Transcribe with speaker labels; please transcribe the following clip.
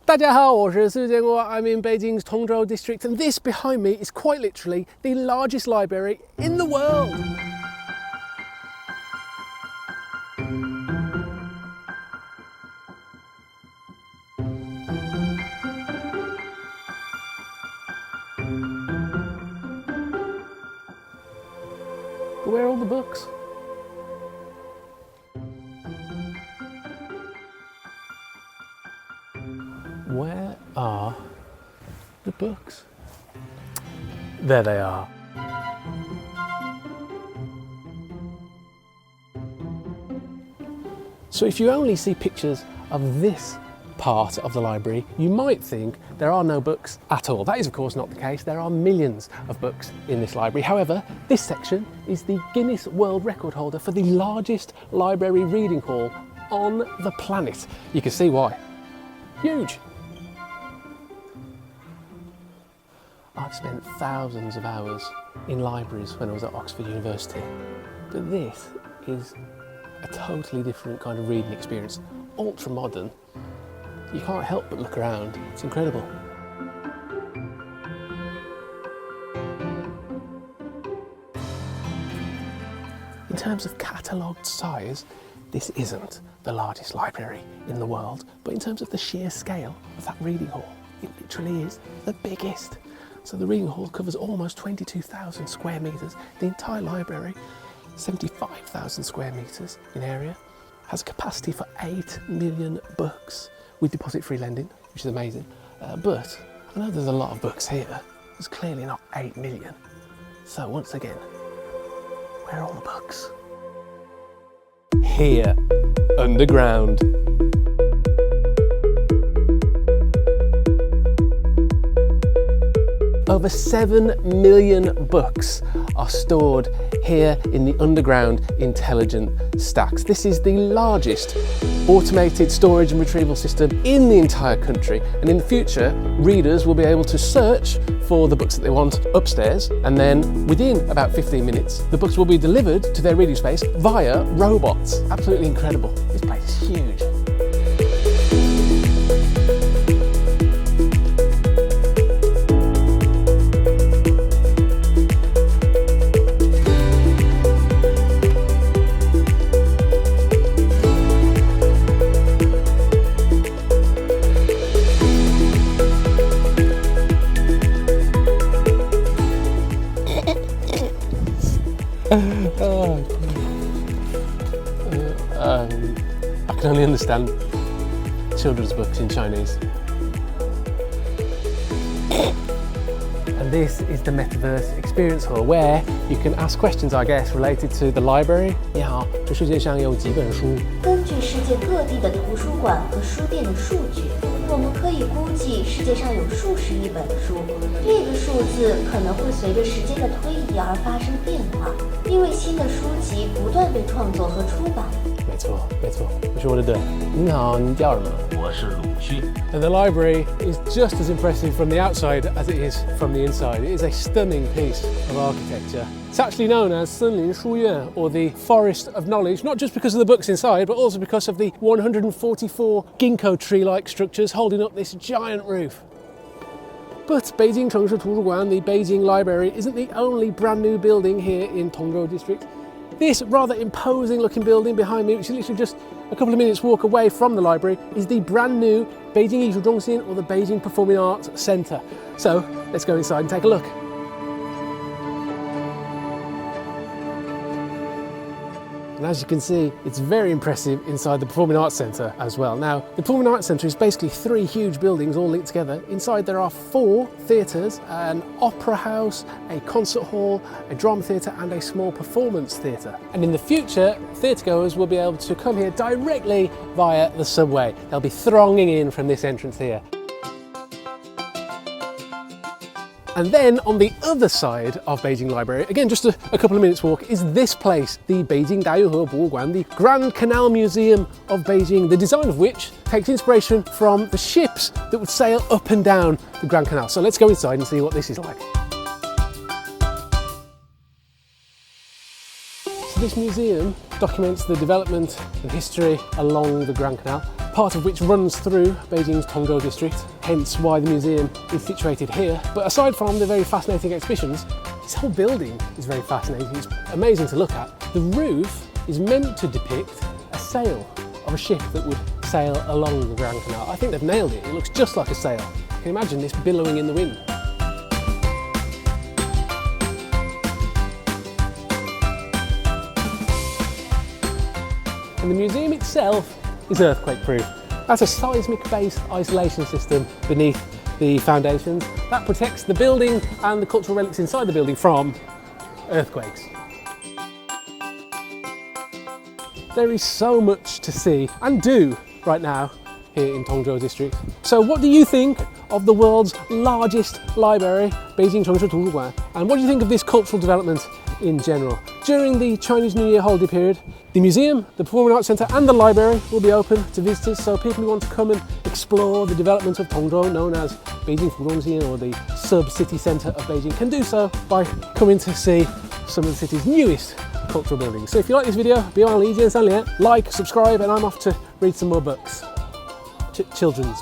Speaker 1: 大家好，我是世界国. I'm in Beijing's Tongzhou district, and this behind me is quite literally the largest library in the world. But where are all the books? Where are the books? There they are. So if you only see pictures of this part of the library, you might think there are no books at all. That is of course not the case. There are millions of books in this library. However, this section is the Guinness World Record holder for the largest library reading hall on the planet. You can see why. Huge. I've spent thousands of hours in libraries when I was at Oxford University, but this is a totally different kind of reading experience. Ultra modern. You can't help but look around. It's incredible. In terms of catalogued size, this isn't the largest library in the world, but in terms of the sheer scale of that reading hall, it literally is the biggest. So the reading hall covers almost 22,000 square metres. The entire library, 75,000 square metres in area, has a capacity for 8 million books with deposit-free lending, which is amazing. But I know there's a lot of books here. There's clearly not 8 million. So once again, where are all the books? Here, underground. Over 7 million books are stored here in the underground intelligent stacks. This is the largest automated storage and retrieval system in the entire country, and in the future readers will be able to search for the books that they want upstairs, and then within about 15 minutes the books will be delivered to their reading space via robots. Absolutely incredible. This place is huge. I can only understand children's books in Chinese. And this is the Metaverse Experience Hall, where you can ask questions, I guess, related to the library. 你好，这世界上有几本书？
Speaker 2: 根据世界各地的图书馆和书店的数据，我们可以估计世界上有数十亿本书。这个数字可能会随着时间的推移而发生变化，因为新的书籍不断被创作和出版。
Speaker 1: 没错，没错，我是我的队。你好，你叫什么？
Speaker 3: 我是鲁迅。
Speaker 1: And the library is just as impressive from the outside as it is from the inside. It is a stunning piece of architecture. It's actually known as 森林书院, or the Forest of Knowledge, not just because of the books inside, but also because of the 144 ginkgo tree-like structures holding up this giant roof. But Beijing 城市图书馆, the Beijing Library, isn't the only brand new building here in Tongzhou district. This rather imposing looking building behind me, which is literally just a couple of minutes walk away from the library, is the brand new Beijing 艺术中心, or the Beijing Performing Arts Centre. So let's go inside and take a look. And as you can see, it's very impressive inside the Performing Arts Centre as well. Now, the Performing Arts Centre is basically 3 huge buildings all linked together. Inside there are 4 theatres, an opera house, a concert hall, a drama theatre and a small performance theatre. And in the future, theatregoers will be able to come here directly via the subway. They'll be thronging in from this entrance here. And then on the other side of Beijing Library, again just a couple of minutes walk, is this place, the Beijing Dayuhe Boguan, the Grand Canal Museum of Beijing, the design of which takes inspiration from the ships that would sail up and down the Grand Canal. So let's go inside and see what this is like. So this museum documents the development and history along the Grand Canal. part of which runs through Beijing's Tongzhou district, hence why the museum is situated here. But aside from the very fascinating exhibitions, this whole building is very fascinating. It's amazing to look at. The roof is meant to depict a sail of a ship that would sail along the Grand Canal. I think they've nailed it. It looks just like a sail. Can you imagine this billowing in the wind? And the museum itself is earthquake-proof. That's a seismic-based isolation system beneath the foundations that protects the building and the cultural relics inside the building from earthquakes. There is so much to see and do right now here in Tongzhou district. So what do you think of the world's largest library, Beijing Chengshi Tuzuguan? And what do you think of this cultural development in general? During the Chinese New Year holiday period, the museum, the Performing Arts Centre and the library will be open to visitors, so people who want to come and explore the development of Tongzhou, known as Beijing Fuzhongxi, or the sub-city centre of Beijing, can do so by coming to see some of the city's newest cultural buildings. So if you like this video, like, subscribe, and I'm off to read some more books. Children's.